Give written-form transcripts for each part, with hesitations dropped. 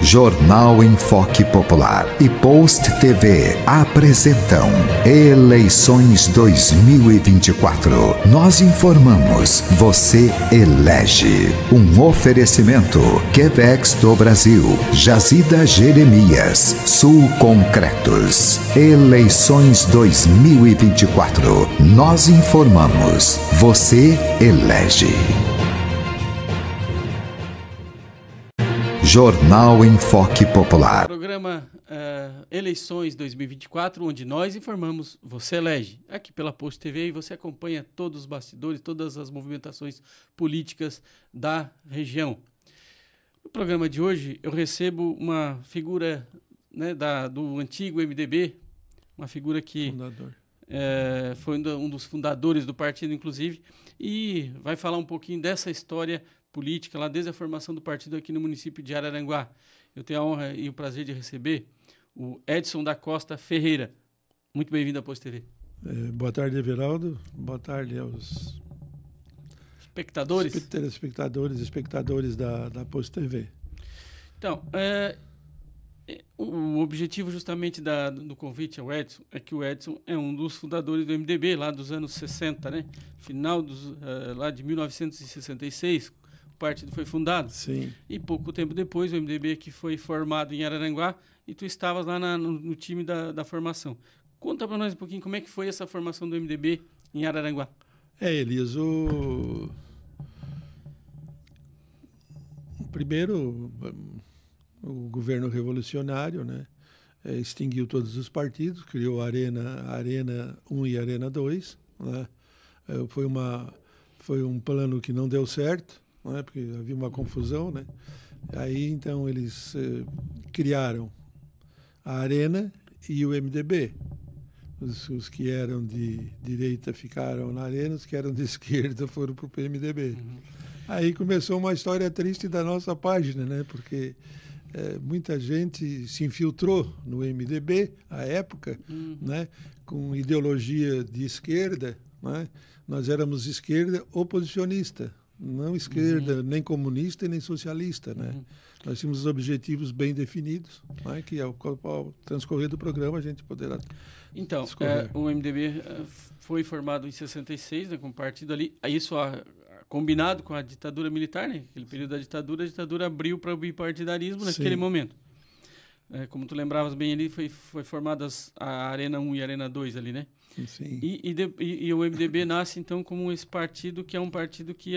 Jornal em Foque Popular e Post TV apresentam Eleições 2024. Nós informamos, você elege. Um oferecimento Quevex do Brasil, Jazida Jeremias, Sul Concretos. Eleições 2024. Nós informamos, você elege. Jornal em Foque Popular. Programa Eleições 2024, onde nós informamos, você elege. Aqui pela Post TV e você acompanha todos os bastidores, todas as movimentações políticas da região. No programa de hoje eu recebo uma figura, né, do antigo MDB, uma figura que foi um dos fundadores do partido, inclusive, e vai falar um pouquinho dessa história política, lá desde a formação do partido aqui no município de Araranguá. Eu tenho a honra e o prazer de receber o Edson da Costa Ferreira. Muito bem-vindo à Post TV. Boa tarde, Everaldo. Boa tarde aos espectadores da Post TV. Então, o objetivo justamente do convite ao Edson é que o Edson é um dos fundadores do MDB, lá dos anos 60, né? Final lá de 1966, o partido foi fundado. Sim. E pouco tempo depois, o MDB que foi formado em Araranguá, e tu estavas lá no time da formação. Conta para nós um pouquinho como é que foi essa formação do MDB em Araranguá. Elias, primeiro, o governo revolucionário, né, extinguiu todos os partidos, criou a Arena 1 e a Arena 2. Né, foi um plano que não deu certo, né, porque havia uma confusão. Né. Aí, então, eles criaram a Arena e o MDB. Os que eram de direita ficaram na Arena, os que eram de esquerda foram para o PMDB. Uhum. Aí começou uma história triste da nossa página, né, porque muita gente se infiltrou no MDB à época, né, com ideologia de esquerda. Né? Nós éramos esquerda oposicionista, não esquerda nem comunista e nem socialista. Né? Nós tínhamos objetivos bem definidos, né, que ao transcorrer do programa a gente poderá... Então, o MDB foi formado em 66, né, com o partido ali, isso combinado com a ditadura militar, né, aquele período da ditadura, a ditadura abriu para o bipartidarismo naquele momento. Como tu lembravas bem ali, foi formadas a Arena 1 e a Arena 2 ali, né? Sim. E o MDB nasce, então, como esse partido que é um partido que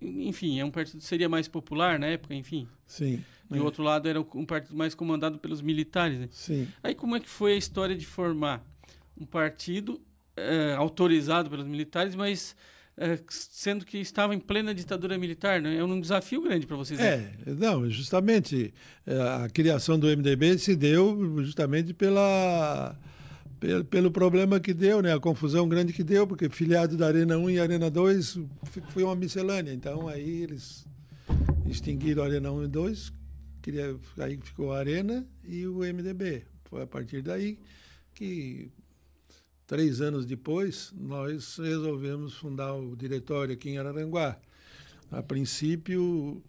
enfim, é um partido que seria mais popular na época, enfim. Sim. E o outro lado era um partido mais comandado pelos militares, né? Sim. Aí como é que foi a história de formar um partido autorizado pelos militares, mas sendo que estava em plena ditadura militar, né? É um desafio grande para vocês. Não, justamente a criação do MDB se deu justamente pelo problema que deu, né? A confusão grande que deu, porque filiado da Arena 1 e Arena 2 foi uma miscelânea. Então, aí eles extinguiram a Arena 1 e 2, aí ficou a Arena e o MDB. Foi a partir daí que, 3 anos depois, nós resolvemos fundar o diretório aqui em Araranguá. A princípio,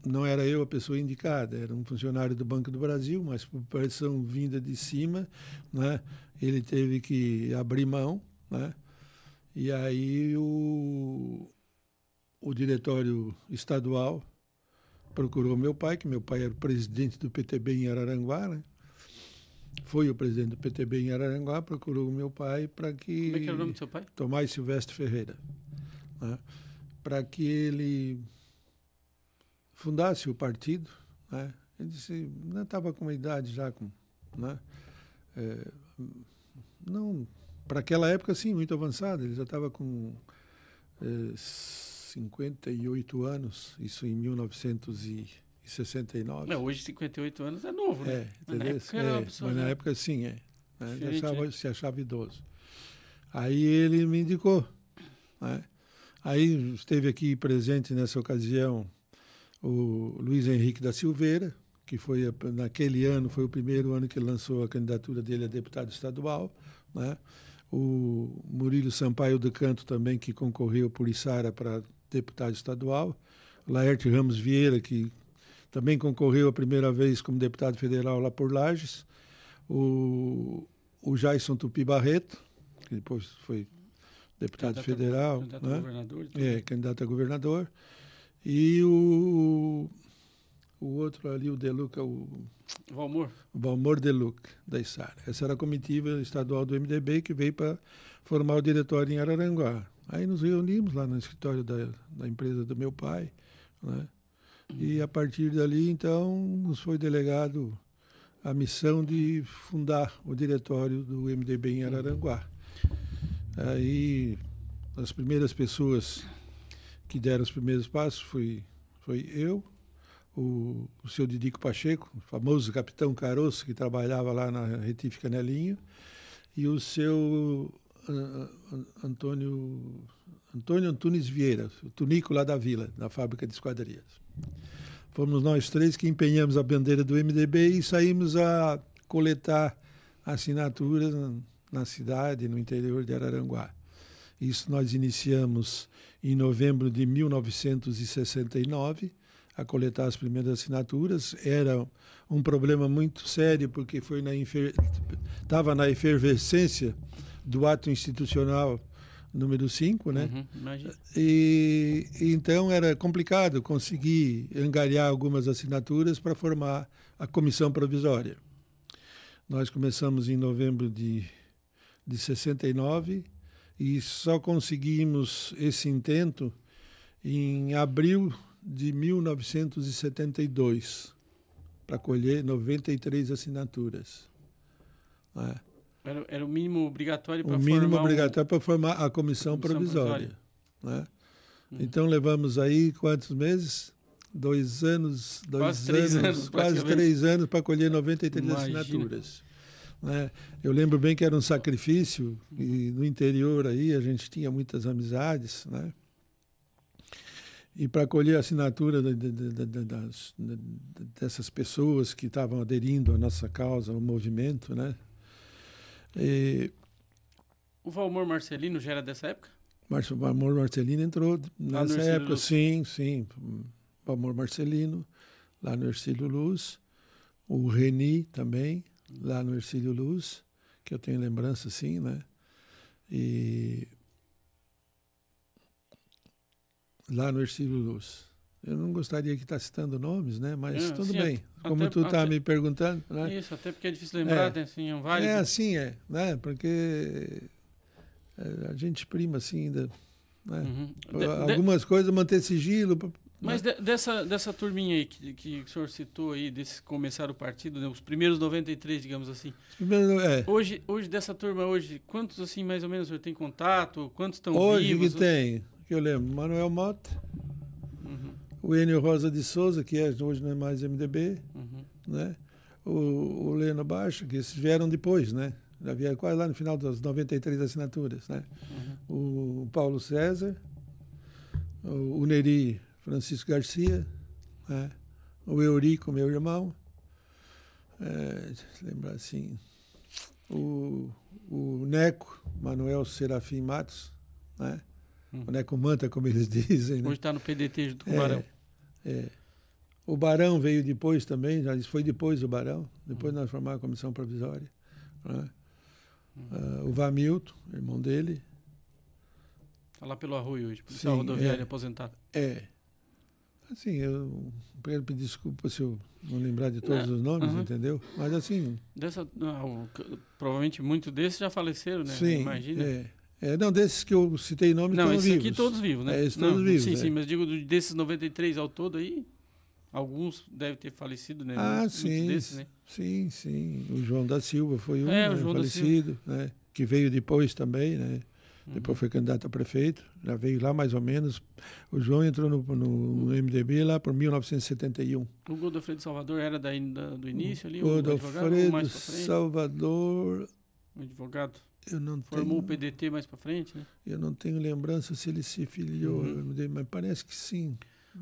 não era eu a pessoa indicada, era um funcionário do Banco do Brasil, mas por pressão vinda de cima, né, ele teve que abrir mão, né, e aí o diretório estadual procurou meu pai, que meu pai era o presidente do PTB em Araranguá, né, foi o presidente do PTB em Araranguá, procurou o meu pai para que... Como é que era o nome do seu pai? Tomás Silvestre Ferreira, né, para que ele fundasse o partido. Né? Ele disse, não estava com uma idade já, né? Não, para aquela época, sim, muito avançada, ele já estava com 58 anos, isso em 1969. Não, hoje 58 anos é novo, né? Entendeu? Mas na época, sim, Né? Se achava idoso. Aí ele me indicou. Né? Aí esteve aqui presente nessa ocasião o Luiz Henrique da Silveira, que naquele ano foi o primeiro ano que ele lançou a candidatura dele a deputado estadual. Né? O Murilo Sampaio do Canto também, que concorreu por Içara para deputado estadual. Laerte Ramos Vieira, que também concorreu a primeira vez como deputado federal lá por Lages, o Jason Tupi Barreto, que depois foi deputado federal, candidato né? a governador. Candidato a governador. E o outro ali, o Deluca, o Valmor Deluca, da Içara. Essa era a comitiva estadual do MDB que veio para formar o diretório em Araranguá. Aí nos reunimos lá no escritório da empresa do meu pai, né? E a partir dali, então, nos foi delegado a missão de fundar o diretório do MDB em Araranguá. Aí, as primeiras pessoas que deram os primeiros passos foi eu, o seu Didico Pacheco, o famoso Capitão Caroço, que trabalhava lá na Retífica Nelinho, e o seu Antônio Antunes Vieira, o Tunico lá da Vila, da fábrica de esquadrias. Fomos nós três que empenhamos a bandeira do MDB e saímos a coletar assinaturas na cidade, no interior de Araranguá. Isso nós iniciamos em novembro de 1969, a coletar as primeiras assinaturas. Era um problema muito sério, porque estava na efervescência do ato institucional número 5, né? E então era complicado conseguir angariar algumas assinaturas para formar a comissão provisória. Nós começamos em novembro de 69 e só conseguimos esse intento em abril de 1972, para colher 93 assinaturas. Né? Era o mínimo obrigatório para formar... O mínimo obrigatório para formar a comissão provisória. Né? Então levamos aí quantos meses? 2 anos, quase 3 anos para colher 93 assinaturas. Né? Eu lembro bem que era um sacrifício, e no interior aí a gente tinha muitas amizades, né? E para colher a assinatura dessas pessoas que estavam aderindo à nossa causa, ao movimento, né? O Valmor Marcelino já era dessa época? O Valmor Marcelino entrou nessa época, sim. Valmor Marcelino, lá no Hercílio Luz. O Reni também, lá no Hercílio Luz, que eu tenho lembrança, sim, né? E lá no Hercílio Luz. Eu não gostaria que estar citando nomes, né? Mas tudo bem. Como tu está me perguntando, né? Isso, até porque é difícil lembrar, né? Assim, é um válido. Assim né? Porque a gente prima assim ainda, né? Algumas coisas manter sigilo. Mas dessa turminha aí que o senhor citou aí, desse começar o partido, né? Os primeiros 93, digamos assim. Hoje, dessa turma, quantos assim mais ou menos o senhor tem contato? Quantos estão vivos? Hoje que tem, que eu lembro, Manuel Mota, o Enio Rosa de Souza, que hoje não é mais MDB, né? O Leno Baixa, que esses vieram depois, né? Já vieram quase lá no final das 93 assinaturas, né? O Paulo César, o Neri Francisco Garcia, né? O Eurico, meu irmão, deixa eu lembrar assim, o Neco, Manuel Serafim Matos, né? O Neco Manta, como eles dizem. Né? Hoje está no PDT junto com o Barão. O Barão veio depois também, já foi depois o Barão, depois nós formamos a comissão provisória. Né? O Vamilton, irmão dele. Está lá pelo Arroio hoje, policial rodoviário aposentado. Assim, eu quero pedir desculpa se eu não lembrar de todos os nomes, entendeu? Mas assim... provavelmente muitos desses já faleceram, né? Sim, imagina. Não, desses que eu citei nomes estão vivos. Não, esses aqui todos vivos, né? Esses todos vivos. Sim, mas digo, desses 93 ao todo aí, alguns devem ter falecido, né? Sim, desses, né? Sim. O João da Silva foi o João falecido, né? Que veio depois também, né? Depois foi candidato a prefeito, já veio lá mais ou menos. O João entrou no MDB lá por 1971. O Godofredo Salvador era do início ali? O Godofredo Salvador... O advogado? Formou o PDT mais para frente, né? Eu não tenho lembrança se ele se filiou, mas parece que sim.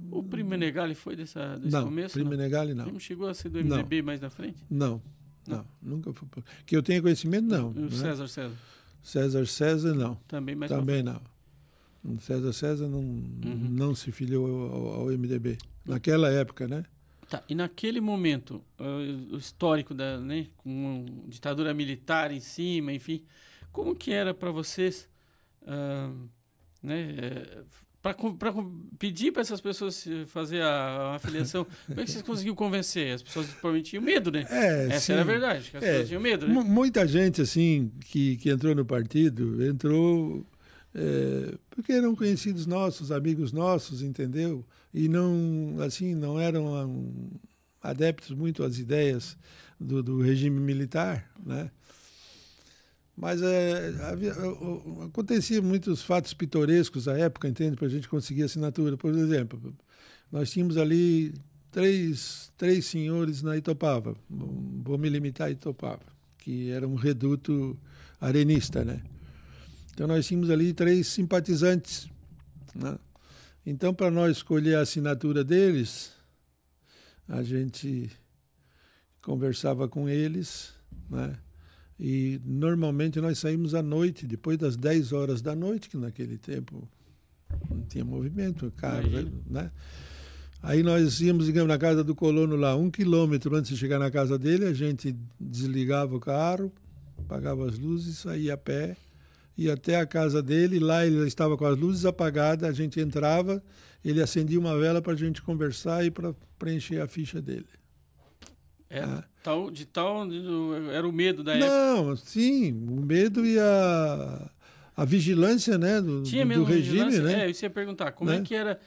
O Primo Menegali foi desse começo? Primo Menegali não. Primo chegou a ser do MDB mais na frente? Não, nunca foi. Que eu tenha conhecimento, não. E o né? César? César, não. Também mais Também não. O César não se filiou ao MDB. Naquela época, né? Tá, e naquele momento, o histórico né, com a ditadura militar em cima, enfim, como que era para vocês, né, para pedir para essas pessoas fazer a filiação? Como é que vocês conseguiram convencer? As pessoas provavelmente tinham medo, né? Essa era a verdade, que as pessoas tinham medo, né? Muita gente, assim, que entrou no partido, entrou porque eram conhecidos nossos, amigos nossos, entendeu? E não, assim, não eram adeptos muito às ideias do regime militar, né? Mas acontecia muitos fatos pitorescos à época, entende? Para a gente conseguir assinatura. Por exemplo, nós tínhamos ali três senhores na Itopava, vou me limitar a Itopava, que era um reduto arenista, né? Então nós tínhamos ali 3 simpatizantes, né? Então, para nós escolher a assinatura deles, a gente conversava com eles, né? E normalmente nós saímos à noite, depois das 10 horas da noite, que naquele tempo não tinha movimento, carro, né? Aí nós íamos, digamos, na casa do colono lá, 1 quilômetro antes de chegar na casa dele, a gente desligava o carro, apagava as luzes, saía a pé, ia até a casa dele, lá ele estava com as luzes apagadas, a gente entrava, ele acendia uma vela para a gente conversar e para preencher a ficha dele. Era o medo da época. Não, sim, o medo e a vigilância, né, do regime, né? Isso ia perguntar, como é que era,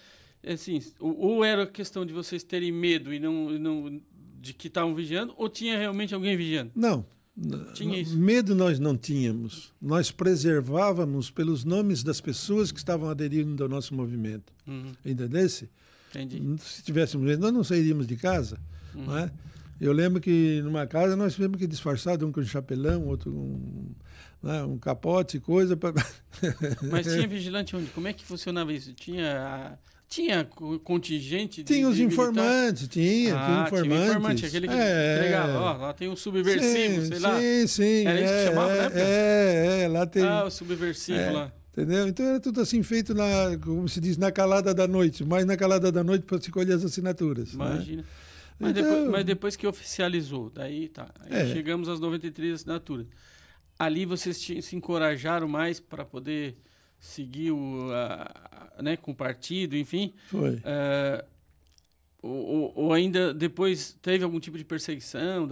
assim, ou era questão de vocês terem medo e não de que estavam vigiando, ou tinha realmente alguém vigiando? Não. Tinha isso. Medo nós não tínhamos. Nós preservávamos pelos nomes das pessoas que estavam aderindo ao nosso movimento. Entendesse? Entendi. Se tivéssemos medo, nós não sairíamos de casa. Não é? Eu lembro que numa casa nós tivemos que disfarçar, um com um chapelão, outro com um capote, coisa para. Mas tinha vigilante onde? Como é que funcionava isso? Tinha contingente Tinha os informantes, tinha informantes. Tinha informante, aquele que entregava, lá tem um subversivo, sei lá. Sim. Era isso que chamava, né? Lá tem. O subversivo lá. Entendeu? Então era tudo assim feito, como se diz, na calada da noite, mais na calada da noite para se colher as assinaturas. Imagina. Né? Mas depois que oficializou, daí tá. Aí chegamos às 93 assinaturas. Ali vocês se encorajaram mais para poder seguir né, com o partido, enfim. Foi. Ou ainda depois teve algum tipo de perseguição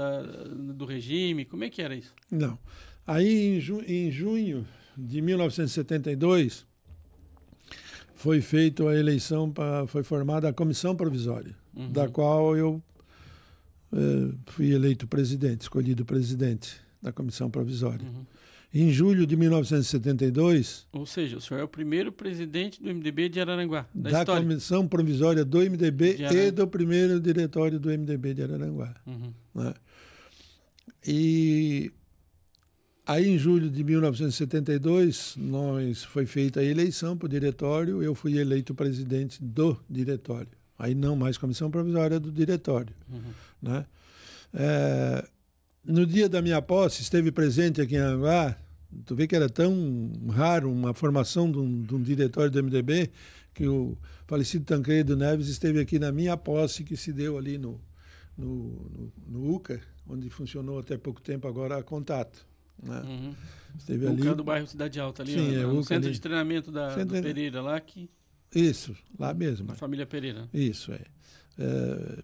do regime? Como é que era isso? Não. Aí em junho de 1972 foi feita a eleição, foi formada a comissão provisória, da qual eu fui eleito presidente, escolhido presidente da comissão provisória. Em julho de 1972... Ou seja, o senhor é o primeiro presidente do MDB de Araranguá, da história. Comissão provisória do MDB e do primeiro diretório do MDB de Araranguá. Né? E aí, em julho de 1972, foi feita a eleição para o diretório, eu fui eleito presidente do diretório. Aí não mais comissão provisória do diretório. Né? No dia da minha posse, esteve presente aqui em Aranguá, tu vê que era tão raro uma formação de um diretório do MDB, que o falecido Tancredo Neves esteve aqui na minha posse, que se deu ali no UCA, onde funcionou até pouco tempo agora a Contato. Né? Esteve ali. UCA do bairro Cidade Alta, ali, sim, no centro ali de treinamento do Pereira, lá que... Isso, lá mesmo. A família Pereira. Isso,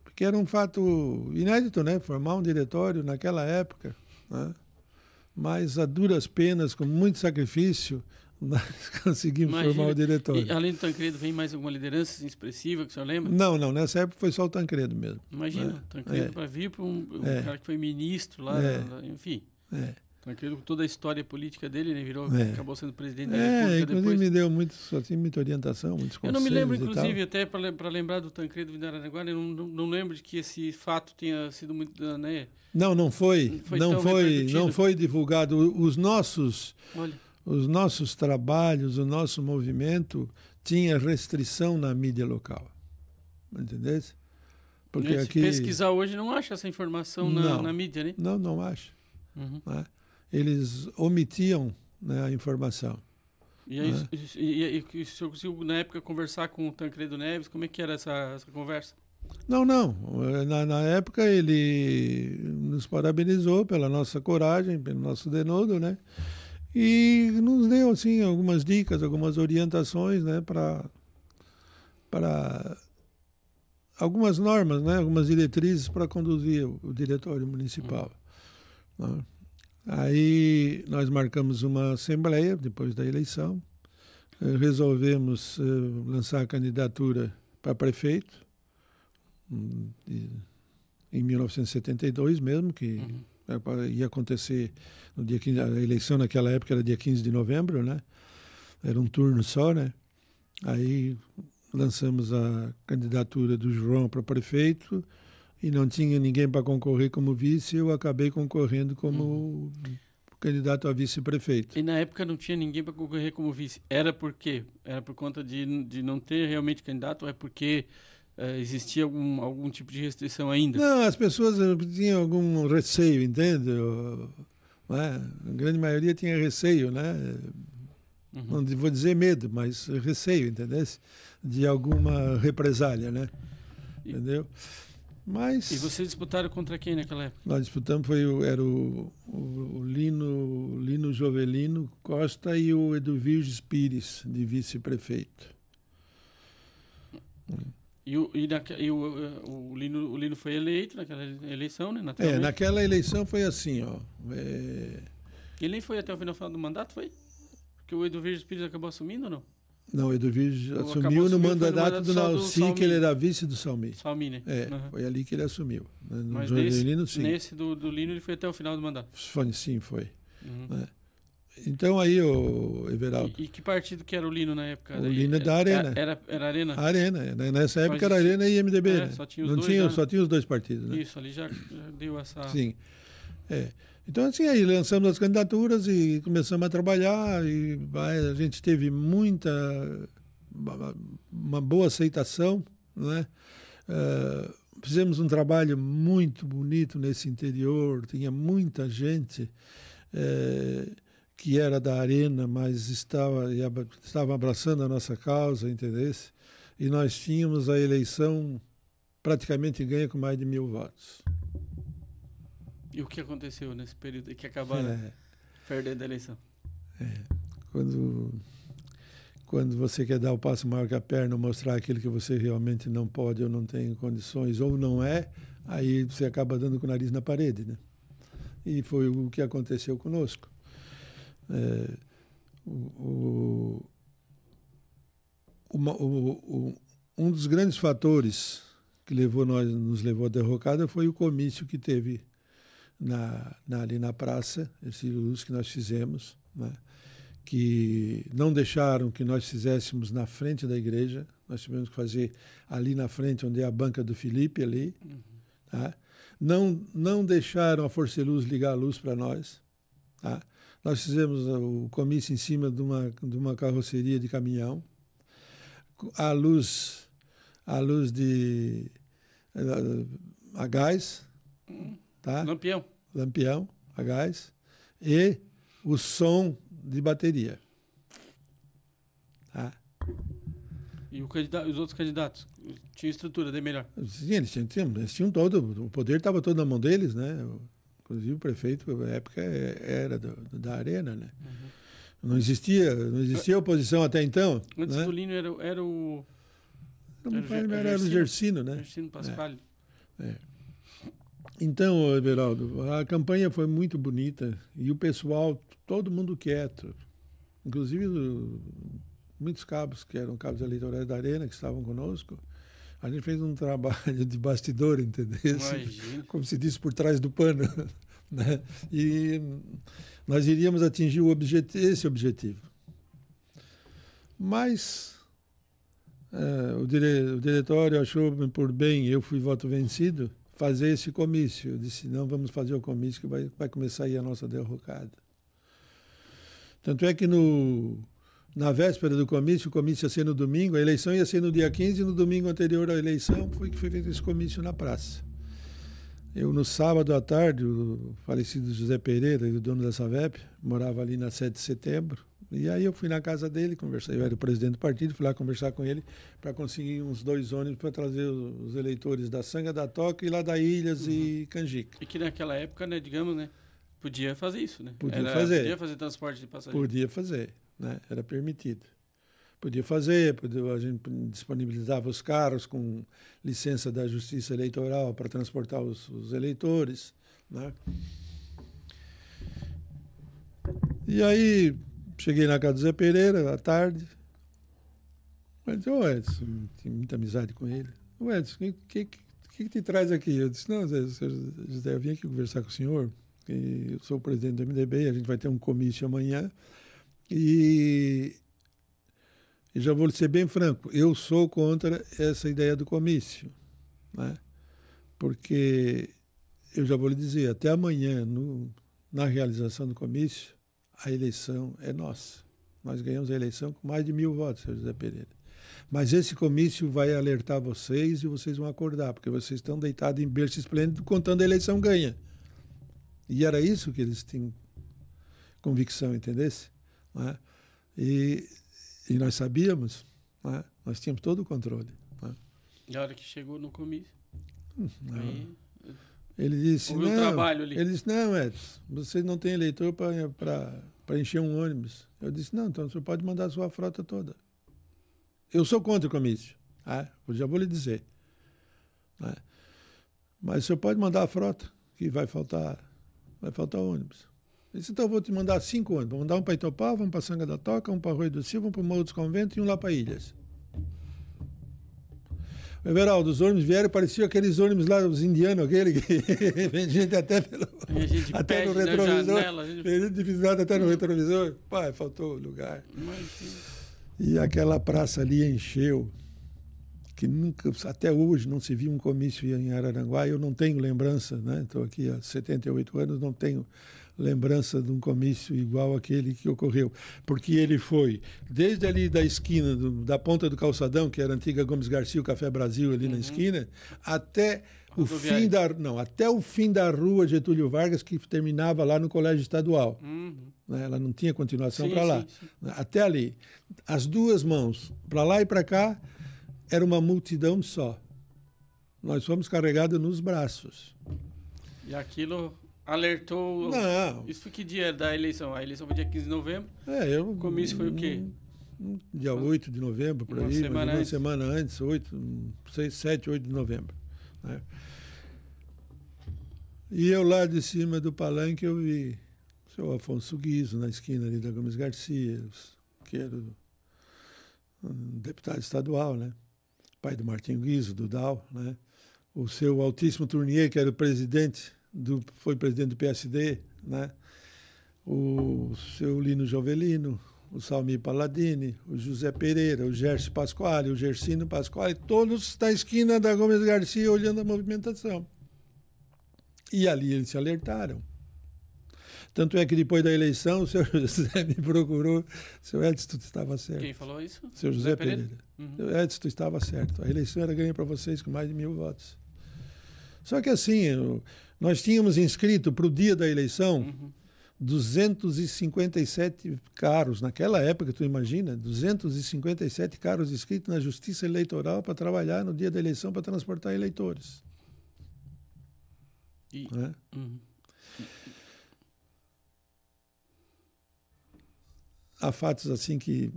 porque era um fato inédito, né? Formar um diretório naquela época, né? Mas a duras penas, com muito sacrifício, nós conseguimos formar o diretório. E, além do Tancredo, vem mais alguma liderança expressiva que o senhor lembra? Não, nessa época foi só o Tancredo mesmo. Imagina, né? Tancredo para vir para um cara que foi ministro lá, enfim. Tancredo, com toda a história política dele, ele acabou sendo presidente da República inclusive depois. Me deu muita orientação, muitos conselhos. Eu não me lembro, inclusive, até para lembrar do Tancredo de Araranguá, eu não lembro de que esse fato tenha sido muito... Né? Não foi divulgado. Os nossos trabalhos, o nosso movimento tinha restrição na mídia local. Entendeu? Porque se pesquisar hoje, não acha essa informação na mídia, né? Não acha. Né? Eles omitiam, né, a informação. E, aí, e o senhor conseguiu, na época, conversar com o Tancredo Neves? Como é que era essa conversa? Não. Na época ele nos parabenizou pela nossa coragem, pelo nosso denodo, né? E nos deu assim algumas dicas, algumas orientações, né, para algumas normas, né, algumas diretrizes para conduzir o diretório municipal. Né? Aí nós marcamos uma assembleia depois da eleição, resolvemos lançar a candidatura para prefeito em 1972 mesmo, que ia acontecer no dia 15, a eleição naquela época era dia 15 de novembro, né? Era um turno só, né? Aí lançamos a candidatura do João para prefeito e não tinha ninguém para concorrer como vice, eu acabei concorrendo como candidato a vice-prefeito. E na época não tinha ninguém para concorrer como vice. Era por quê? Era por conta de não ter realmente candidato ou é porque existia algum tipo de restrição ainda? Não, as pessoas tinham algum receio, entende? Né? A grande maioria tinha receio, né? Não vou dizer medo, mas receio, entendeu? De alguma represália, né? Entendeu? Mas... E vocês disputaram contra quem naquela época? Nós disputamos, era o Lino Jovelino Costa e o Eduvirges Pires, de vice-prefeito. E o Lino foi eleito naquela eleição, né? Naquela eleição foi assim, ó. Ele nem foi até o final do mandato, foi? Porque o Eduvirges Pires acabou assumindo ou não? Não, o Eduvirges assumiu no mandato do Nalci, que ele era vice do Salmi. Salmi, né? Foi ali que ele assumiu. No Mas nesse do Lino ele foi até o final do mandato? Sim, foi. Então aí, o Everaldo... E que partido que era o Lino na época? O Lino é da Arena. Era Arena? Arena. Nessa época era Arena e MDB, né? Só tinha os dois, só tinha os dois partidos, né? Isso, ali já deu essa... Sim. Então, assim, aí lançamos as candidaturas e começamos a trabalhar e a gente teve uma boa aceitação, né? Fizemos um trabalho muito bonito nesse interior, tinha muita gente que era da Arena, mas estava abraçando a nossa causa, entendeu? E nós tínhamos a eleição praticamente ganha com mais de 1.000 votos. E o que aconteceu nesse período que acabaram perdendo a eleição? Quando você quer dar o passo maior que a perna, mostrar aquilo que você realmente não pode ou não tem condições, ou não aí você acaba dando com o nariz na parede, né? E foi o que aconteceu conosco. Um dos grandes fatores que nos levou à derrocada foi o comício que teve ali na praça, esse luz que nós fizemos, né? Que não deixaram que nós fizéssemos na frente da igreja, nós tivemos que fazer ali na frente, onde é a banca do Felipe, ali. Tá? Não deixaram a Força Luz ligar a luz para nós. Tá? Nós fizemos o comício em cima de uma carroceria de caminhão, a luz de a gás, tá? Lampião, a gás, e o som de bateria. Tá? E os outros candidatos? Tinham estrutura, daí melhor? Sim, eles tinham todo, o poder estava todo na mão deles, né? Inclusive o prefeito, na época, era da Arena, né? Não existia oposição até então. Antes, né? do Lino era o Gersino, né? Gersino Pasquale. Então, Everaldo, a campanha foi muito bonita e o pessoal, todo mundo quieto. Inclusive, muitos cabos, que eram cabos eleitorais da Arena, que estavam conosco. A gente fez um trabalho de bastidor, entendeu? Imagina. Como se diz, por trás do pano. Né? E nós iríamos atingir esse objetivo. Mas o diretório achou por bem, eu fui voto vencido, fazer esse comício. Eu disse, não, vamos fazer o comício que vai começar aí a nossa derrocada. Tanto é que na véspera do comício, o comício ia ser no domingo, a eleição ia ser no dia 15, e no domingo anterior à eleição foi feito esse comício na praça. Eu, no sábado à tarde, o falecido José Pereira, o dono da Savep, morava ali na 7 de setembro, E aí eu fui na casa dele, conversei, eu era o presidente do partido, fui lá conversar com ele para conseguir uns 2 ônibus para trazer os eleitores da Sanga da Toca e lá da Ilhas e Canjica. E que naquela época, né, digamos, né, podia fazer isso, né? Podia fazer transporte de passageiros. Podia fazer, né? Era permitido. Podia fazer, a gente disponibilizava os carros com licença da Justiça Eleitoral para transportar os eleitores, né? E aí cheguei na casa do Zé Pereira à tarde. Eu disse, ô Edson, tinha muita amizade com ele. Ô Edson, o que te traz aqui? Eu disse, não, José, eu vim aqui conversar com o senhor. Eu sou o presidente do MDB, a gente vai ter um comício amanhã. E já vou ser bem franco, eu sou contra essa ideia do comício, né? Porque eu já vou lhe dizer, até amanhã, na realização do comício, a eleição é nossa. Nós ganhamos a eleição com mais de 1.000 votos, Sr. José Pereira. Mas esse comício vai alertar vocês e vocês vão acordar, porque vocês estão deitados em berço esplêndido contando a eleição ganha. E era isso que eles tinham convicção, entendesse? Né? E nós sabíamos, né? Nós tínhamos todo o controle. Né? E a hora que chegou no comício? Aí, ele disse, houve um trabalho ali. Ele disse, não, Edson, vocês não têm eleitor para encher um ônibus. Eu disse, não, então você pode mandar a sua frota toda. Eu sou contra o comício, eu já vou lhe dizer. Né? Mas o senhor pode mandar a frota, que vai faltar ônibus. Eu disse, então eu vou te mandar 5 ônibus. Vou mandar um para Itopava, um para Sanga da Toca, um para Arroio do Silva, um para o Morro dos Conventos e um lá para Ilhas. O Everaldo, os ônibus vieram, pareciam aqueles ônibus lá, os indianos, aquele que vem gente até até no retrovisor. Janela, gente divisado até no retrovisor. Pai, faltou lugar. Imagina. E aquela praça ali encheu, que nunca, até hoje não se viu um comício em Araranguá. Eu não tenho lembrança, né? Estou aqui há 78 anos, não tenho lembrança de um comício igual àquele que ocorreu. Porque ele foi desde ali da esquina, da ponta do calçadão, que era a antiga Gomes Garcia, o Café Brasil ali na esquina, até até o fim da rua Getúlio Vargas, que terminava lá no Colégio Estadual. Né? Ela não tinha continuação para lá. Sim. Até ali. As duas mãos, para lá e para cá, era uma multidão só. Nós fomos carregados nos braços. E aquilo alertou... Isso foi que dia da eleição? A eleição foi dia 15 de novembro. O comício foi o quê? Dia 8 de novembro, por aí. Uma semana antes, 7, 8 de novembro. Né? E eu lá de cima do palanque eu vi o seu Afonso Guizo na esquina ali da Gomes Garcia, que era um deputado estadual, né? Pai do Martinho Guizo, do DAO, né? O seu Altíssimo Tournier, que era foi presidente do PSD, né? O seu Lino Jovelino, o Salmir Palladini, o José Pereira, o Gersi Pasquale, o Gersino Pasquale, todos na esquina da Gomes Garcia olhando a movimentação. E ali eles se alertaram. Tanto é que depois da eleição, o senhor José me procurou. Seu Edson, tu estava certo. Quem falou isso? Seu José Pereira. Seu Edson, tu estava certo. A eleição era ganha para vocês com mais de 1.000 votos. Só que assim, nós tínhamos inscrito para o dia da eleição 257 carros. Naquela época, tu imagina, 257 carros inscritos na Justiça Eleitoral para trabalhar no dia da eleição para transportar eleitores. Né? Há fatos assim que...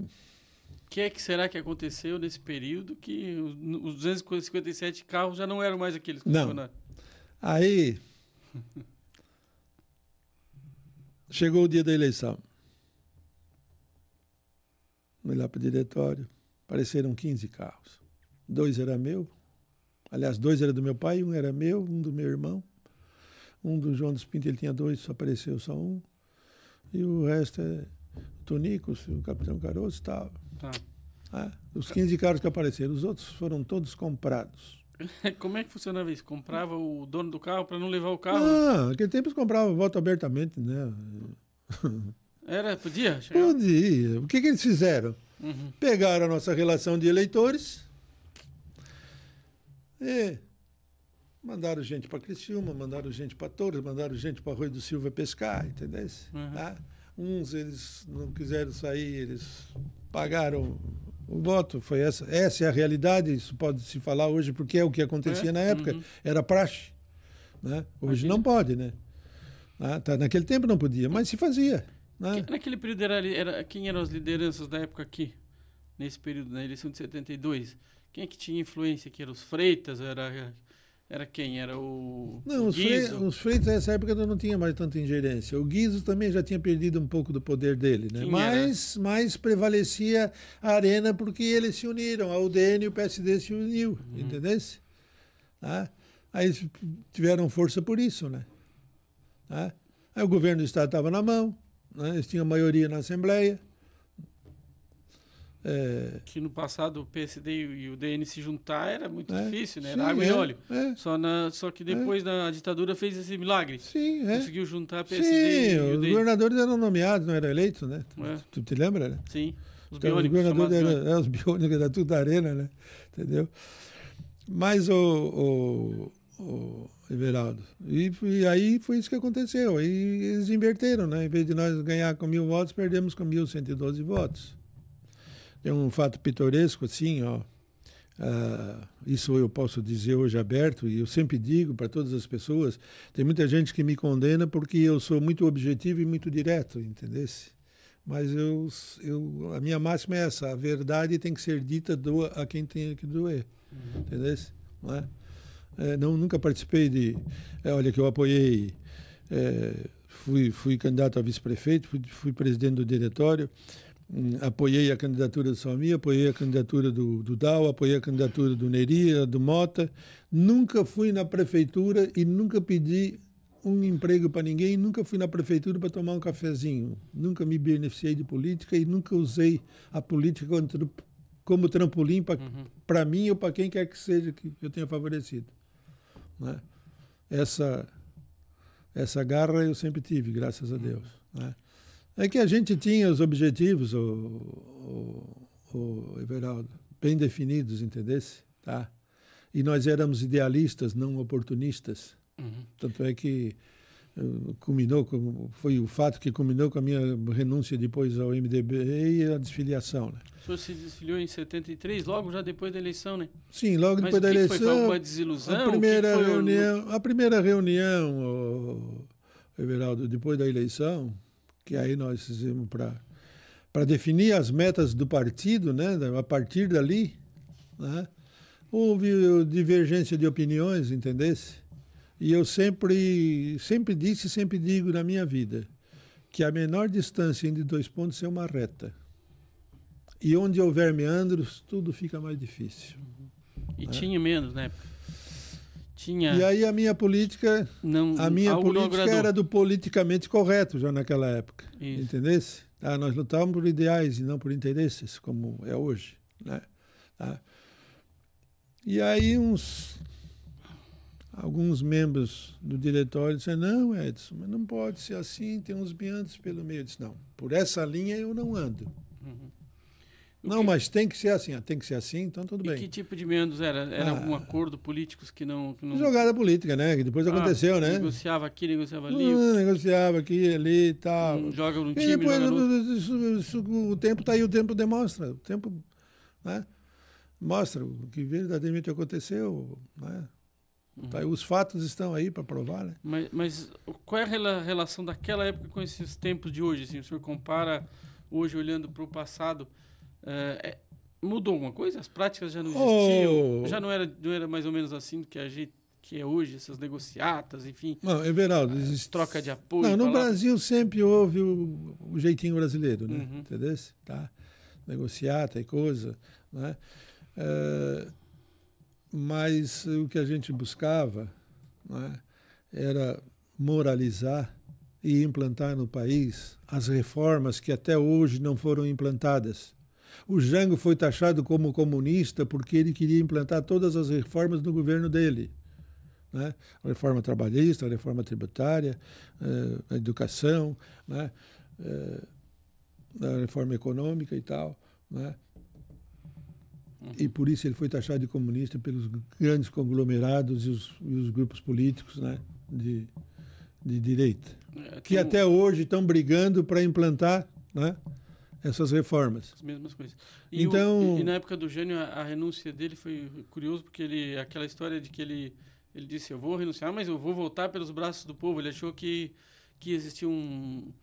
O que será que aconteceu nesse período que os 257 carros já não eram mais aqueles que funcionaram? Aí chegou o dia da eleição. Fui lá para o diretório, apareceram 15 carros. 2 eram meu, aliás, 2 eram do meu pai, 1 era meu, 1 do meu irmão. 1 do João dos Pintos, ele tinha 2, só apareceu só 1. E o resto é o Tonico, o Capitão Caroço e tal. Os 15 carros que apareceram, os outros foram todos comprados. Como é que funcionava isso? Comprava o dono do carro para não levar o carro? Naquele tempo eles compravam voto abertamente, né? Podia? Podia. O que eles fizeram? Pegaram a nossa relação de eleitores e mandaram gente para Criciúma, mandaram gente para Torres, mandaram gente para Arroio do Silva pescar, entendeu? uns eles não quiseram sair, eles pagaram o voto. Foi essa é a realidade, isso pode se falar hoje, porque é o que acontecia na época, era praxe. Né? Hoje não pode, né? Naquele tempo não podia, mas se fazia. Né? Naquele período, quem eram as lideranças da época aqui? Nesse período, na eleição de 72? Quem é que tinha influência aqui? Era os Freitas? Era quem? Era o Guizo? Os Freitas nessa época não tinha mais tanta ingerência. O Guizo também já tinha perdido um pouco do poder dele, né? Mas prevalecia a Arena porque eles se uniram, a UDN e o PSD se uniu, entendeu? Aí tiveram força por isso, né? Aí o governo do Estado estava na mão, né? Eles tinham maioria na Assembleia. Que no passado o PSD e o DN se juntar era muito difícil, né? Era água e óleo. Só que depois da ditadura fez esse milagre. Sim, conseguiu juntar PSD e o os DN. governadores eram nomeados, não eram eleitos, né? Tu te lembra, né? Sim. Os biônicos. Os governadores os biônicos era tudo da Arena, né? Entendeu? Mas o Everaldo. E aí foi isso que aconteceu. Aí eles inverteram, né? Em vez de nós ganhar com 1.000 votos, perdemos com 1.112 votos. Tem um fato pitoresco, assim, ó. Isso eu posso dizer hoje aberto, e eu sempre digo para todas as pessoas, tem muita gente que me condena porque eu sou muito objetivo e muito direto, entendesse? Mas a minha máxima é essa, a verdade tem que ser dita a quem tem que doer, entendesse? Não é? Nunca participei olha, que eu apoiei, fui candidato a vice-prefeito, fui presidente do diretório, apoiei a candidatura do Salmi, apoiei a candidatura do Dal, apoiei a candidatura do Neri, do Mota. Nunca fui na prefeitura e nunca pedi um emprego para ninguém, nunca fui na prefeitura para tomar um cafezinho. Nunca me beneficiei de política e nunca usei a política como trampolim para mim ou para quem quer que seja que eu tenha favorecido. Né? Essa garra eu sempre tive, graças a Deus. Né? É que a gente tinha os objetivos, o Everaldo, bem definidos, entendesse? Tá? E nós éramos idealistas, não oportunistas. Tanto é que foi o fato que culminou com a minha renúncia depois ao MDB e a desfiliação. Né? O senhor se desfiliou em 73, logo já depois da eleição, né? Sim, logo depois da eleição. Foi alguma desilusão? A primeira reunião, Everaldo, depois da eleição, que aí nós fizemos para definir as metas do partido, né? A partir dali, né? Houve divergência de opiniões, entendesse? E eu sempre disse e sempre digo na minha vida que a menor distância entre 2 pontos é uma reta. E onde houver meandros, tudo fica mais difícil. E tinha menos na época? Tinha... E aí a minha política, era do politicamente correto já naquela época. Entendesse? Nós lutávamos por ideais e não por interesses, como é hoje. Né? E aí alguns membros do diretório disseram, não, Edson, mas não pode ser assim, tem uns meandros pelo meio. Eu disse, não, por essa linha eu não ando. Não, mas tem que ser assim. Tem que ser assim, então tudo bem. E que tipo de meandros era? Era algum acordo políticos que não... Jogada política, né? Que depois aconteceu, né? Negociava aqui, negociava ali. Negociava aqui, ali e tal. Joga num time, e depois, joga no... o tempo está aí, o tempo demonstra. O tempo, né? Mostra o que verdadeiramente aconteceu, né? Tá, os fatos estão aí para provar, né? Mas qual é a relação daquela época com esses tempos de hoje? Assim, o senhor compara hoje, olhando para o passado, mudou alguma coisa? As práticas já não existiam? Já não era mais ou menos assim que é hoje, essas negociatas, enfim? Não, Everaldo, troca de apoio. Não, no Brasil sempre houve o jeitinho brasileiro, né? Entendeu? Tá? Negociata e coisa, né? Mas o que a gente buscava, né, era moralizar e implantar no país as reformas que até hoje não foram implantadas. O Jango foi taxado como comunista porque ele queria implantar todas as reformas no governo dele. Né? A reforma trabalhista, a reforma tributária, a educação, né? A reforma econômica e tal, né? E por isso ele foi taxado de comunista pelos grandes conglomerados e os grupos políticos, né, de direita, que Tem até hoje estão brigando para implantar, né, essas reformas. as mesmas coisas. Então, E na época do Jânio, a renúncia dele foi curioso, porque aquela história de que ele disse, eu vou renunciar, mas eu vou voltar pelos braços do povo. Ele achou que existia o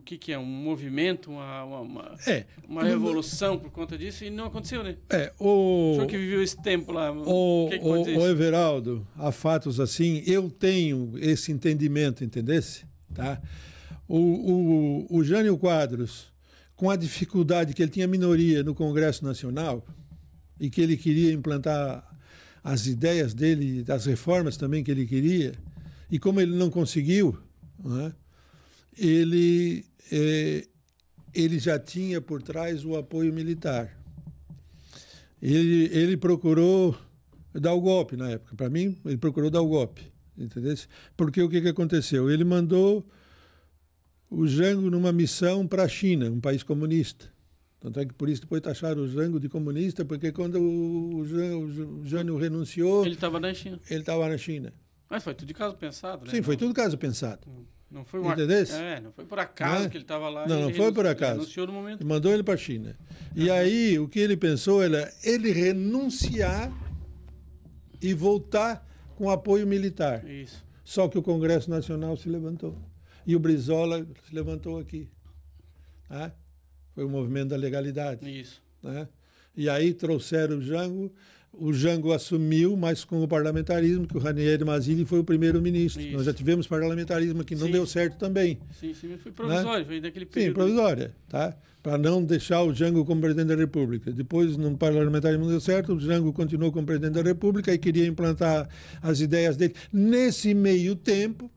que é? Um movimento, uma revolução por conta disso, e não aconteceu, né? O senhor que viveu esse tempo lá, o que pode dizer? O Everaldo, há fatos assim, eu tenho esse entendimento, entendesse? Tá? O Jânio Quadros, com a dificuldade que ele tinha minoria no Congresso Nacional e que ele queria implantar as ideias dele, as reformas também que ele queria, e como ele não conseguiu, né, ele já tinha por trás o apoio militar. Ele procurou dar o golpe na época. Para mim, ele procurou dar o golpe. Entendeu? Porque o que aconteceu? Ele mandou o Jango numa missão para a China, um país comunista. Tanto é que por isso depois taxaram o Jango de comunista, porque quando o Jânio renunciou... Ele estava na China. Ele estava na China. Mas foi tudo de caso pensado, né? Sim, foi tudo caso pensado. Não foi não foi por acaso que ele estava lá. Não foi por acaso. Ele renunciou no momento. Ele mandou ele para a China. E aí, o que ele pensou era ele renunciar e voltar com apoio militar. Isso. Só que o Congresso Nacional se levantou. E o Brizola se levantou aqui. Tá? Foi o movimento da legalidade. Isso. Né? E aí trouxeram o Jango. O Jango assumiu, mas com o parlamentarismo, que o Ranieri Mazzilli foi o primeiro-ministro. Nós já tivemos parlamentarismo que não deu certo também. Sim, foi provisório, né? Foi daquele período. Sim, provisória, tá? Para não deixar o Jango como presidente da República. Depois, no parlamentarismo não deu certo, o Jango continuou como presidente da República e queria implantar as ideias dele. Nesse meio tempo,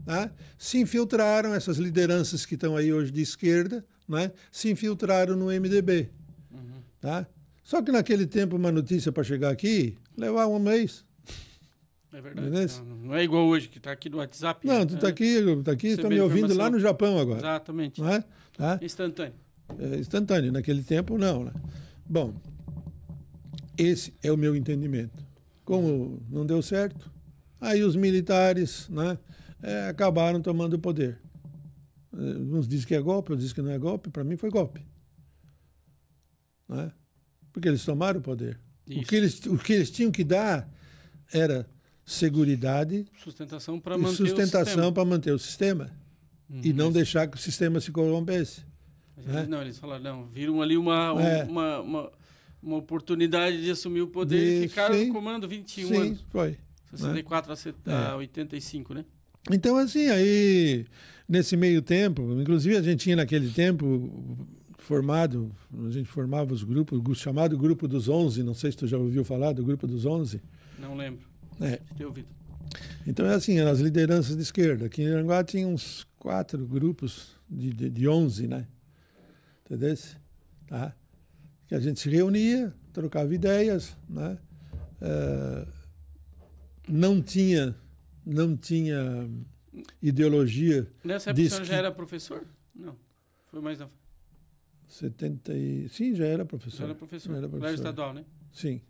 tá? Se infiltraram essas lideranças que estão aí hoje de esquerda, né? Se infiltraram no MDB. Tá? Só que naquele tempo uma notícia para chegar aqui levava um mês. É verdade. Não é igual hoje, que está aqui no WhatsApp. Não, tu está aqui, está me ouvindo lá no Japão agora. Exatamente. Não é? Tá? Instantâneo. É instantâneo. Naquele tempo, não. Né? Bom, esse é o meu entendimento. Como não deu certo, aí os militares, né, acabaram tomando o poder. Uns dizem que é golpe, outros dizem que não é golpe. Para mim foi golpe. Né? Porque eles tomaram o poder. O que eles tinham que dar era seguridade, sustentação para manter o sistema e não deixar que o sistema se corrompesse. Não, eles falaram, não, viram ali uma oportunidade de assumir o poder e ficaram no comando 21 anos. Foi. 64 a 85, né? Então, assim, aí, nesse meio tempo, inclusive a gente tinha naquele tempo... a gente formava os grupos, o chamado Grupo dos 11, não sei se tu já ouviu falar do Grupo dos 11. Não lembro. Ter ouvido. Então é assim, as lideranças de esquerda. Aqui em Aranguá tinha uns 4 grupos de 11, né? Entendeu? Tá? Que a gente se reunia, trocava ideias, né? Não tinha ideologia. Nessa época você já era professor? Não. Foi mais na... Sim, já era professor. Já era professor. Colégio estadual, né? Sim,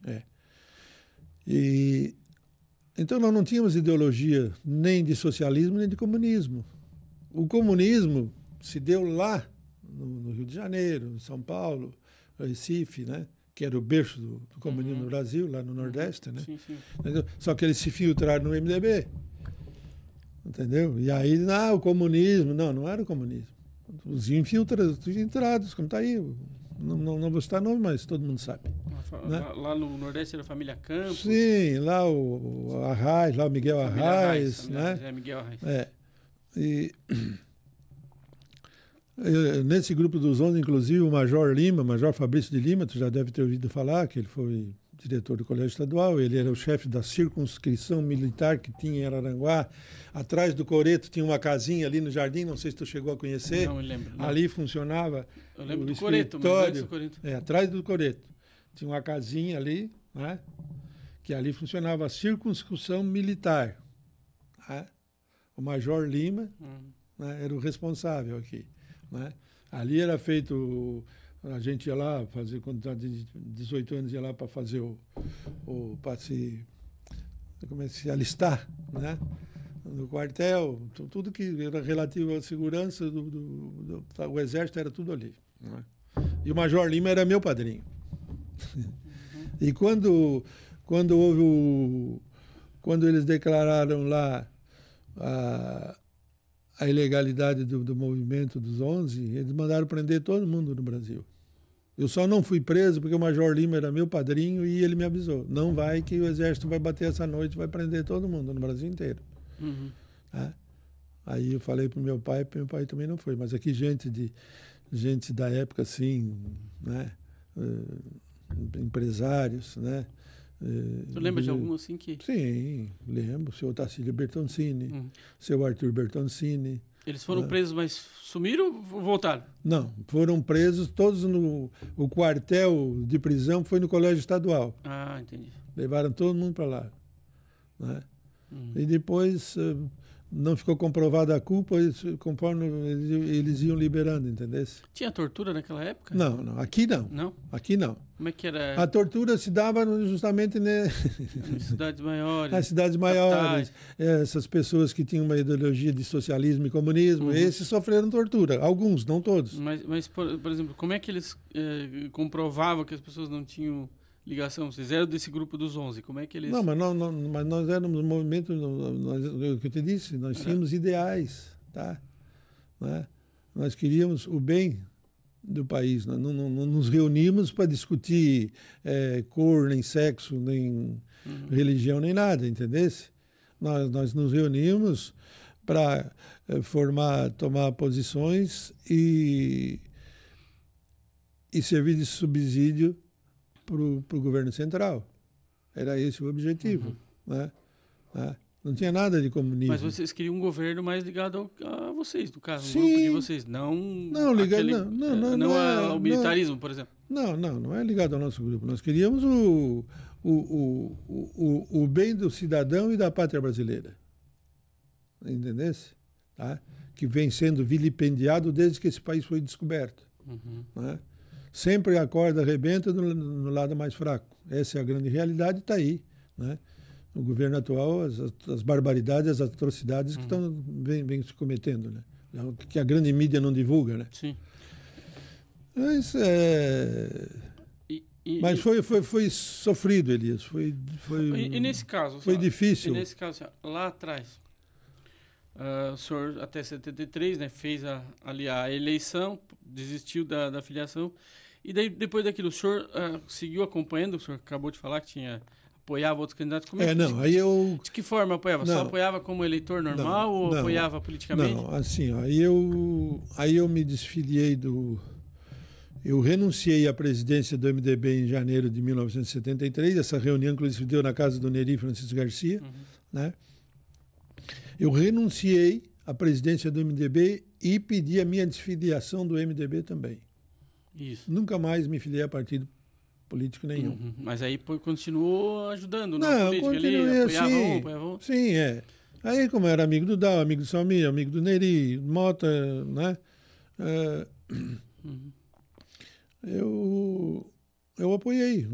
Então nós não tínhamos ideologia nem de socialismo nem de comunismo. O comunismo se deu lá no Rio de Janeiro, em São Paulo, Recife, né? Que era o berço do comunismo no Brasil, lá no Nordeste, né? Sim. Só que eles se filtraram no MDB. Entendeu? E aí, o comunismo... Não era o comunismo. Os infiltrados, como está aí. Não vou citar nome, mas todo mundo sabe. Lá no Nordeste era a família Campos. Sim, lá o Arraes, lá o Miguel Arraes, né? Miguel Arraes. E nesse grupo dos 11, inclusive, o Major Fabrício de Lima, tu já deve ter ouvido falar, que ele foi diretor do Colégio Estadual, ele era o chefe da circunscrição militar que tinha em Araranguá. Atrás do Coreto tinha uma casinha ali no jardim, não sei se tu chegou a conhecer. Não me lembro. Não. Ali funcionava eu lembro o do Coreto, mas antes do Coreto. Atrás do Coreto. Tinha uma casinha ali, né, que ali funcionava a circunscrição militar. Né? O Major Lima né, era o responsável aqui. Né? Ali era feito... A gente ia lá fazer, quando estava de 18 anos, ia lá para fazer para se alistar, né? no quartel, tudo que era relativo à segurança o Exército era tudo ali. Né? E o Major Lima era meu padrinho. E quando eles declararam lá a ilegalidade do movimento dos 11, eles mandaram prender todo mundo no Brasil. Eu só não fui preso porque o Major Lima era meu padrinho e ele me avisou. Não vai que o Exército vai bater essa noite, vai prender todo mundo no Brasil inteiro. Uhum. Aí eu falei pro meu pai também não foi. Mas aqui gente da época, assim, né? Empresários, né? Tu lembra de algum assim que... Sim, lembro. O seu Otacílio Bertoncini, seu Arthur Bertoncini. Eles foram presos, mas sumiram ou voltaram? Não, foram presos todos o quartel de prisão foi no Colégio Estadual. Ah, entendi. Levaram todo mundo para lá. Né? E depois não ficou comprovada a culpa, conforme eles iam liberando, entendeu? Tinha tortura naquela época? Não, aqui não. Não? Aqui não. Como é que era? A tortura se dava justamente Nas cidades maiores. nas cidades maiores. Essas pessoas que tinham uma ideologia de socialismo e comunismo, esses sofreram tortura. Alguns, não todos. Mas por exemplo, como é que eles comprovavam que as pessoas não tinham ligação? Vocês eram desse grupo dos 11, como é que eles... Não, mas nós éramos um movimento, o que eu te disse, nós tínhamos ideais, tá? Né? Nós queríamos o bem do país, nós não nos reunimos para discutir cor, nem sexo, nem religião, nem nada, entendesse? Nós nos reunimos para tomar posições e servir de subsídio para o governo central. Era esse o objetivo. Né? Não tinha nada de comunismo. Mas vocês queriam um governo mais ligado a vocês, no caso, Sim. um grupo de vocês, não ao militarismo, por exemplo. Não é ligado ao nosso grupo. Nós queríamos o bem do cidadão e da pátria brasileira. Entendesse? Tá? Que vem sendo vilipendiado desde que esse país foi descoberto. Né? Sempre a corda arrebenta no lado mais fraco. Essa é a grande realidade, está aí. Né? No governo atual, as barbaridades, as atrocidades que vem se cometendo. Né? Que a grande mídia não divulga. Né? Sim. Mas foi sofrido, Elias. E nesse caso? Foi difícil. E nesse caso, lá atrás, o senhor até 73, né, fez ali a eleição, desistiu da filiação, e daí, depois daquilo, o senhor seguiu acompanhando, o senhor acabou de falar que apoiava outros candidatos. Como de que forma apoiava? Só apoiava como eleitor normal ou apoiava politicamente? Não, assim, aí eu me desfiliei eu renunciei à presidência do MDB em janeiro de 1973, essa reunião inclusive deu na casa do Neri Francisco Garcia, né? Eu renunciei à presidência do MDB e pedi a minha desfiliação do MDB também. Isso. Nunca mais me filiei a partido político nenhum. Mas aí continuou ajudando na política ali? Apoiava um? Sim, Aí, como eu era amigo do Dal, amigo do Salmi, amigo do Neri, Mota, né? Eu apoiei.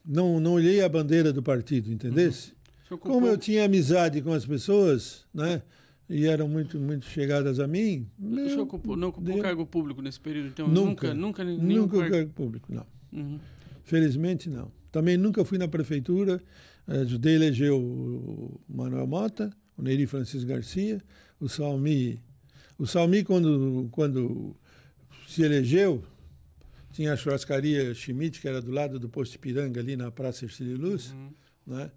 Não olhei a bandeira do partido, entendesse? Como eu tinha amizade com as pessoas, né? E eram muito, muito chegadas a mim. O senhor não ocupou cargo público nesse período? Então, nunca nenhum cargo público, não. Felizmente, não. Também nunca fui na prefeitura. Ajudei a eleger o Manuel Mota, o Neri Francisco Garcia, o Salmi. O Salmi, quando se elegeu, tinha a churrascaria Schmidt, que era do lado do posto Ipiranga, ali na Praça Ercílio Luz, né?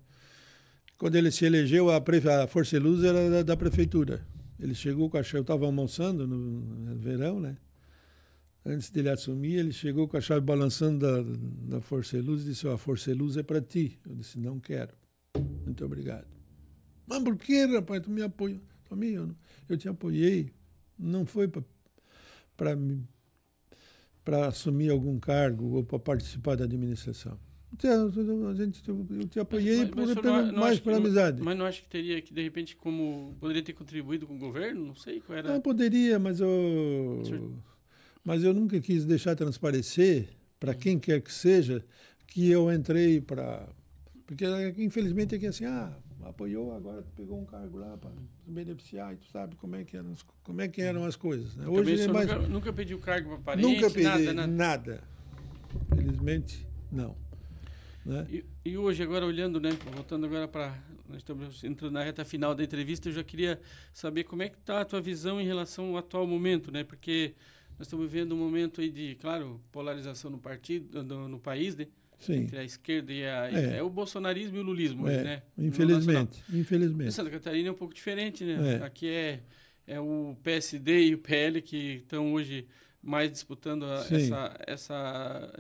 Quando ele se elegeu, a Força e Luz era da prefeitura. Ele chegou com a chave, eu estava almoçando no verão, né? Antes dele assumir, ele chegou com a chave balançando da Força e Luz e disse: a Força e Luz é para ti. Eu disse: não quero. Muito obrigado. Mas por que, rapaz? Tu me apoiou. Eu te apoiei. Não foi para assumir algum cargo ou para participar da administração. Eu te apoiei mais por amizade. Mas não acha que teria que, de repente, poderia ter contribuído com o governo? Não sei qual era... Não, poderia, mas eu nunca quis deixar transparecer, para quem quer que seja, que eu entrei para... Porque, infelizmente, é que assim, apoiou, agora pegou um cargo lá para se beneficiar, e tu sabe como é que eram as coisas. Né? Hoje é mais... nunca pediu cargo para parente? Nunca pedi, nada. Felizmente, não. Né? E hoje, agora olhando, né, voltando agora para... Nós estamos entrando na reta final da entrevista, eu já queria saber como é que está a tua visão em relação ao atual momento, né? Porque nós estamos vivendo um momento aí de, claro, polarização no partido, no país, né? Sim. Entre a esquerda e é o bolsonarismo e o lulismo, né? Infelizmente. Em Santa Catarina é um pouco diferente, né? Aqui é o PSD e o PL que estão hoje mais disputando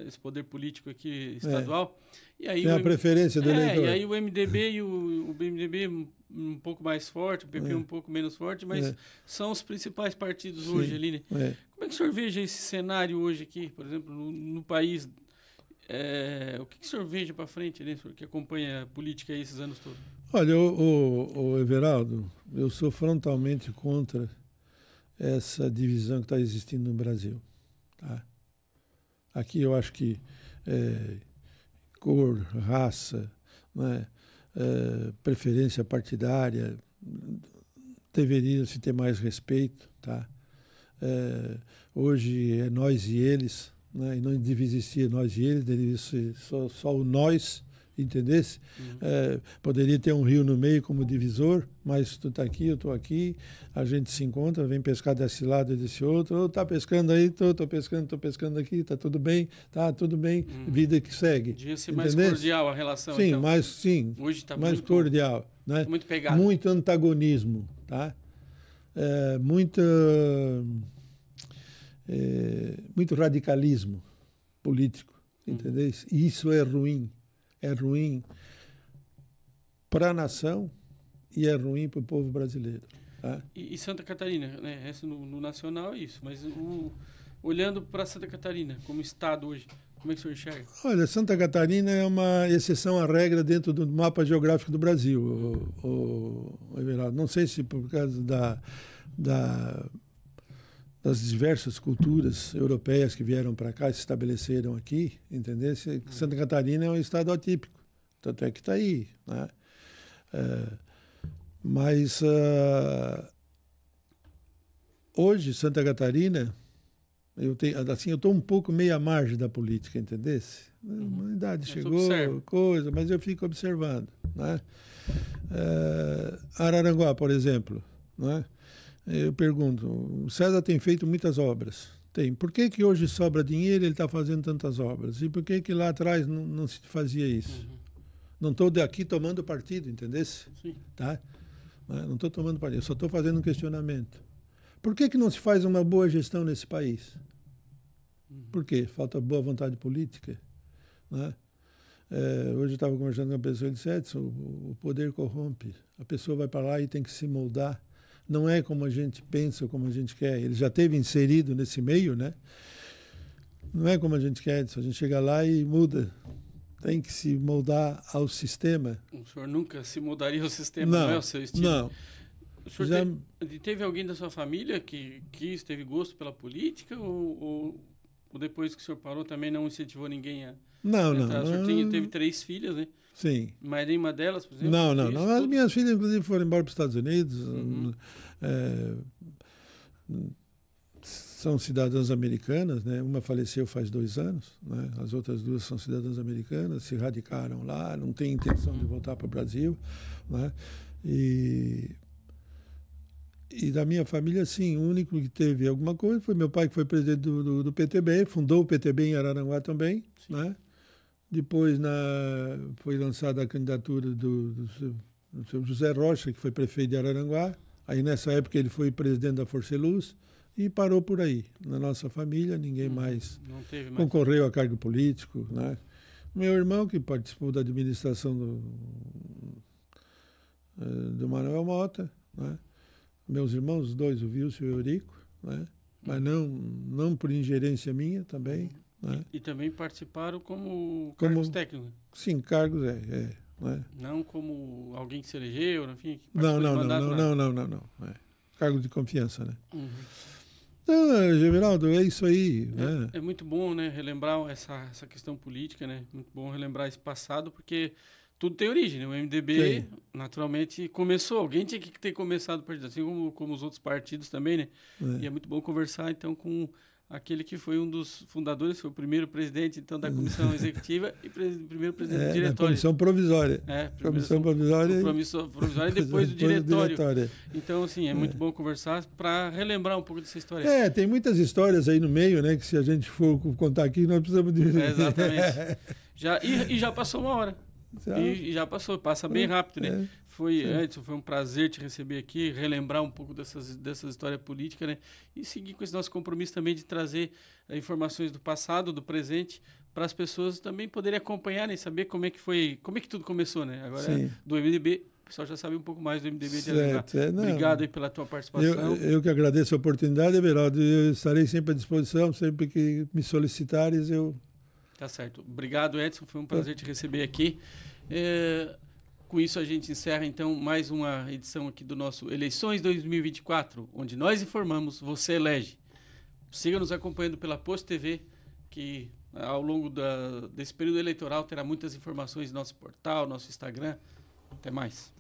esse poder político aqui estadual. E aí tem a preferência do eleitor. E aí o MDB e o MDB um pouco mais forte, o PP um pouco menos forte, mas são os principais partidos hoje ali, né? Como é que o senhor veja esse cenário hoje aqui, por exemplo, no país? O que o senhor veja para frente, né, senhor, que acompanha a política aí esses anos todos? Olha, o Everaldo, eu sou frontalmente contra essa divisão que está existindo no Brasil. Tá? Aqui eu acho que cor, raça, né, preferência partidária, deveria se ter mais respeito. Tá? Hoje é nós e eles, né, e não deve existir nós e eles, deveria ser só o nós, entendesse? Poderia ter um rio no meio como divisor, mas tu está aqui, eu estou aqui, a gente se encontra, vem pescar desse lado e desse outro, ou está pescando aí, estou pescando aqui, está tudo bem, vida que segue. Devia ser mais cordial a relação, sim, então. Hoje está mais cordial. Né? Muito pegado. Muito antagonismo, tá? Muito radicalismo político, entendeu? E isso é ruim. É ruim para a nação e é ruim para o povo brasileiro. Tá? E Santa Catarina, né? Essa no nacional é isso, mas olhando para Santa Catarina como estado hoje, como é que o senhor enxerga? Olha, Santa Catarina é uma exceção à regra dentro do mapa geográfico do Brasil, o Everaldo. Não sei se por causa das diversas culturas europeias que vieram para cá e se estabeleceram aqui, entendeu? Santa Catarina é um estado atípico, tanto é que está aí, né? Mas hoje Santa Catarina, eu estou um pouco meio à margem da política, entendeu? A idade chegou, coisa, mas eu fico observando, né? Araranguá, por exemplo, né? Eu pergunto, o César tem feito muitas obras. Tem. Por que hoje sobra dinheiro e ele está fazendo tantas obras? E por que lá atrás não se fazia isso? Não estou aqui tomando partido, entendeu? Sim. Tá? Não estou tomando partido, eu só estou fazendo um questionamento. Por que não se faz uma boa gestão nesse país? Por quê? Falta boa vontade política. Né? Hoje eu estava conversando com uma pessoa e disse, Edson, o poder corrompe. A pessoa vai para lá e tem que se moldar. Não é como a gente pensa, como a gente quer. Ele já esteve inserido nesse meio, né? Não é como a gente quer. A gente chega lá e muda. Tem que se moldar ao sistema. O senhor nunca se moldaria ao sistema, não é o seu estilo? Não. O senhor teve alguém da sua família que teve gosto pela política ou depois que o senhor parou também não incentivou ninguém a... Não. O senhor teve 3 filhas, né? Sim. Mas nenhuma delas, por exemplo? Não. As minhas filhas, inclusive, foram embora para os Estados Unidos. São cidadãs americanas, né? Uma faleceu faz 2 anos, né? As outras 2 são cidadãs americanas, se radicaram lá, não têm intenção de voltar para o Brasil, né? E da minha família, sim, o único que teve alguma coisa foi meu pai, que foi presidente do PTB, fundou o PTB em Araranguá também, né? Depois foi lançada a candidatura do seu José Rocha, que foi prefeito de Araranguá. Aí, nessa época, ele foi presidente da Força e Luz e parou por aí. Na nossa família, ninguém mais concorreu a cargo político, né? Meu irmão, que participou da administração do Manuel Mota, né? Meus irmãos, os 2, o Wilson e o Eurico, né? Mas não por ingerência minha também. Né? E também participaram como cargos técnicos? Sim, cargos né? Não como alguém que se elegeu, enfim? Não. Cargo de confiança, né? Geraldo, é isso aí. Né? É muito bom, né, relembrar essa questão política, né? Muito bom relembrar esse passado, porque tudo tem origem, né? O MDB Naturalmente começou, alguém tinha que ter começado o partido, assim como os outros partidos também, né? E é muito bom conversar então com aquele que foi um dos fundadores, foi o primeiro presidente então da comissão executiva e primeiro presidente do diretório. Comissão provisória. Comissão provisória. Provisória e depois do diretório. Então, assim, é muito bom conversar para relembrar um pouco dessa história. Tem muitas histórias aí no meio, né? Que se a gente for contar aqui, nós precisamos de... Exatamente. Já passou uma hora. E já passou, passa bem rápido, né? Edson, foi um prazer te receber aqui, relembrar um pouco dessas histórias políticas, né? E seguir com esse nosso compromisso também de trazer informações do passado, do presente, para as pessoas também poderem acompanhar, né? Saber como é que tudo começou, né? Agora, do MDB, o pessoal já sabe um pouco mais do MDB de Araranguá. Obrigado aí pela tua participação. Eu que agradeço a oportunidade, Everaldo. Eu estarei sempre à disposição, sempre que me solicitares, eu... Tá certo. Obrigado, Edson. Foi um prazer te receber aqui. Com isso, a gente encerra, então, mais uma edição aqui do nosso Eleições 2024, onde nós informamos, você elege. Siga nos acompanhando pela Post TV, que ao longo desse período eleitoral terá muitas informações no nosso portal, nosso Instagram. Até mais.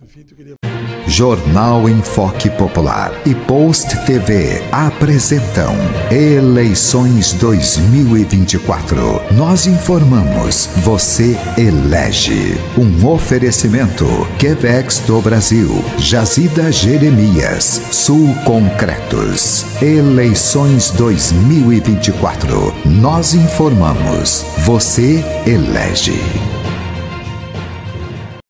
Jornal em Foque Popular e Post TV apresentam Eleições 2024. Nós informamos, você elege. Um oferecimento Quevex do Brasil, Jazida Jeremias, Sul Concretos. Eleições 2024. Nós informamos, você elege.